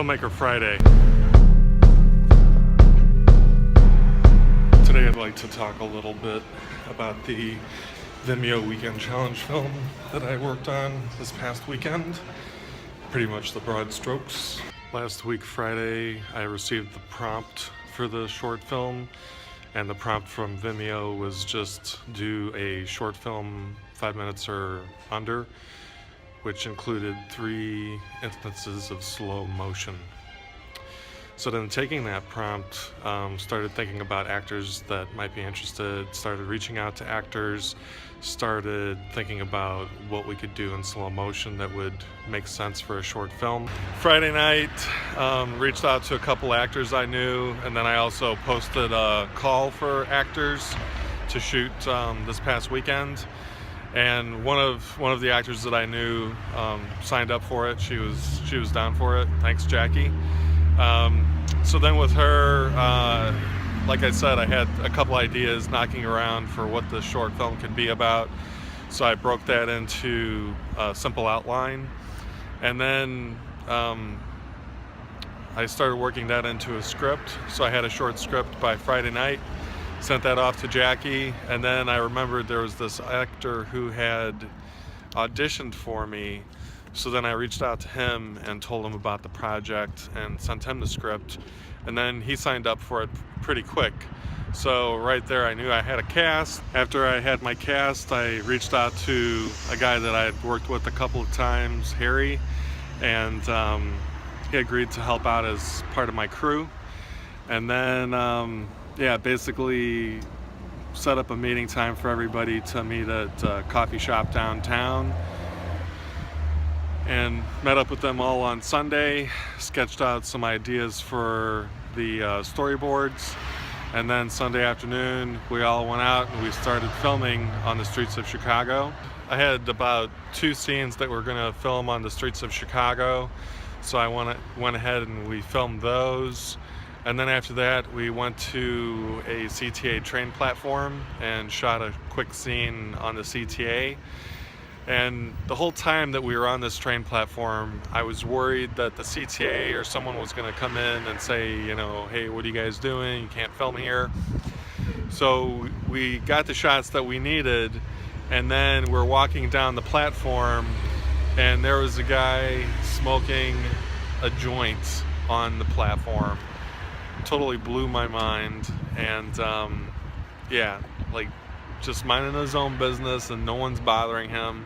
Filmmaker Friday. Today I'd like to talk a little bit about the Vimeo Weekend Challenge film that I worked on this past weekend. Pretty much the broad strokes. Last week Friday I received the prompt for the short film, and the prompt from Vimeo was just do a short film 5 minutes or under, which included 3 instances of slow motion. So then taking that prompt, started thinking about actors that might be interested, started reaching out to actors, started thinking about what we could do in slow motion that would make sense for a short film. Friday night, reached out to a couple actors I knew, and then I also posted a call for actors to shoot this past weekend. And one of the actors that I knew signed up for it. She was down for it. Thanks, Jackie. So then with her, like I said, I had a couple ideas knocking around for what the short film could be about. So I broke that into a simple outline, and then I started working that into a script. So I had a short script by Friday night. Sent that off to Jackie, and then I remembered there was this actor who had auditioned for me, so then I reached out to him and told him about the project and sent him the script, and then he signed up for it pretty quick. So right there I knew I had a cast. After I had my cast, I reached out to a guy that I had worked with a couple of times, Harry, and he agreed to help out as part of my crew. And then basically set up a meeting time for everybody to meet at a coffee shop downtown, and met up with them all on Sunday, sketched out some ideas for the storyboards, and then Sunday afternoon we all went out and we started filming on the streets of Chicago. I had about 2 scenes that we're going to film on the streets of Chicago, so I went ahead and we filmed those. And then after that, we went to a CTA train platform and shot a quick scene on the CTA. And the whole time that we were on this train platform, I was worried that the CTA or someone was going to come in and say, hey, what are you guys doing? You can't film here. So we got the shots that we needed, and then we're walking down the platform, and there was a guy smoking a joint on the platform. Totally blew my mind, and just minding his own business and no one's bothering him.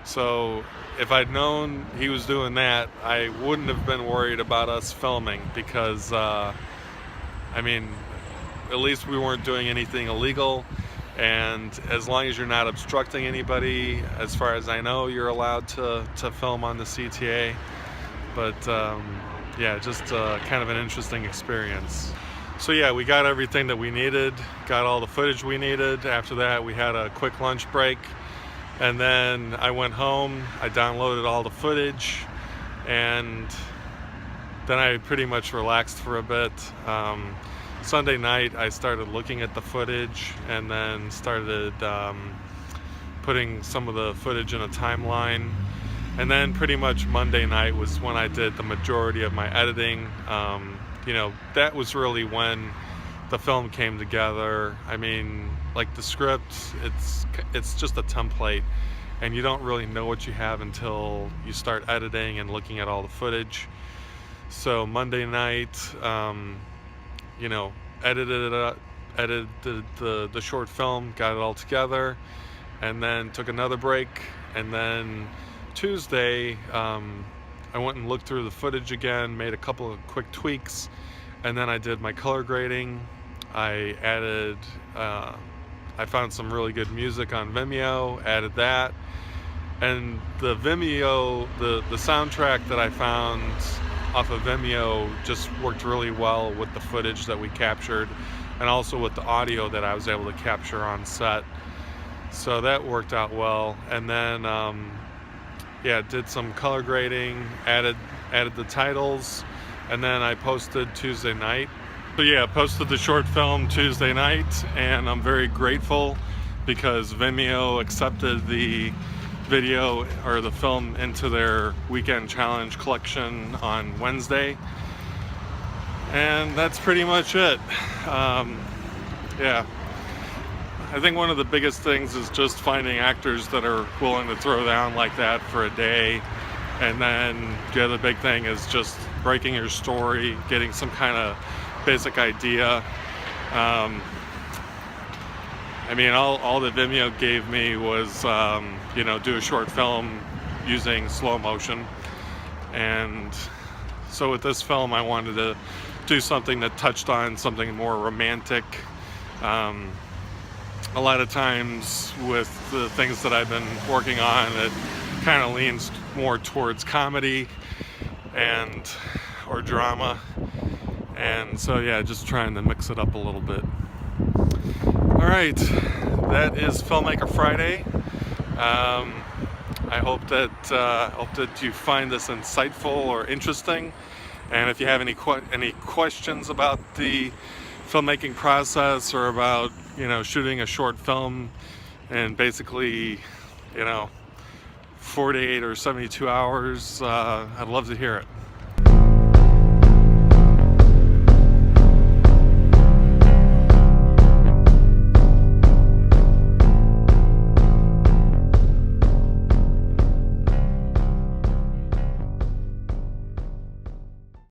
So if I'd known he was doing that, I wouldn't have been worried about us filming, because at least we weren't doing anything illegal, and as long as you're not obstructing anybody, as far as I know, you're allowed to film on the CTA. But just kind of an interesting experience. So yeah, we got everything that we needed, got all the footage we needed. After that, we had a quick lunch break, and then I went home, I downloaded all the footage, and then I pretty much relaxed for a bit. Sunday night, I started looking at the footage, and then started putting some of the footage in a timeline. And then pretty much Monday night was when I did the majority of my editing. That was really when the film came together. The script, it's just a template, and you don't really know what you have until you start editing and looking at all the footage. So Monday night, edited the short film, got it all together, and then took another break, and then Tuesday, I went and looked through the footage again, made a couple of quick tweaks, and then I did my color grading. I added, I found some really good music on Vimeo, added that, and the Vimeo, the soundtrack that I found off of Vimeo just worked really well with the footage that we captured, and also with the audio that I was able to capture on set. So that worked out well. And then did some color grading, added the titles, and then I posted Tuesday night. So yeah, posted the short film Tuesday night, and I'm very grateful because Vimeo accepted the video or the film into their weekend challenge collection on Wednesday, and that's pretty much it. Yeah, I think one of the biggest things is just finding actors that are willing to throw down like that for a day. And then the other big thing is just breaking your story, getting some kind of basic idea. I mean, all that Vimeo gave me was, you know, do a short film using slow motion. And so with this film, I wanted to do something that touched on something more romantic. A lot of times with the things that I've been working on, it kind of leans more towards comedy and or drama, and so yeah, just trying to mix it up a little bit. All right, that is Filmmaker Friday. I hope that you find this insightful or interesting, and if you have any questions about the filmmaking process or about, you know, shooting a short film and basically, you know, 48 or 72 hours, I'd love to hear it.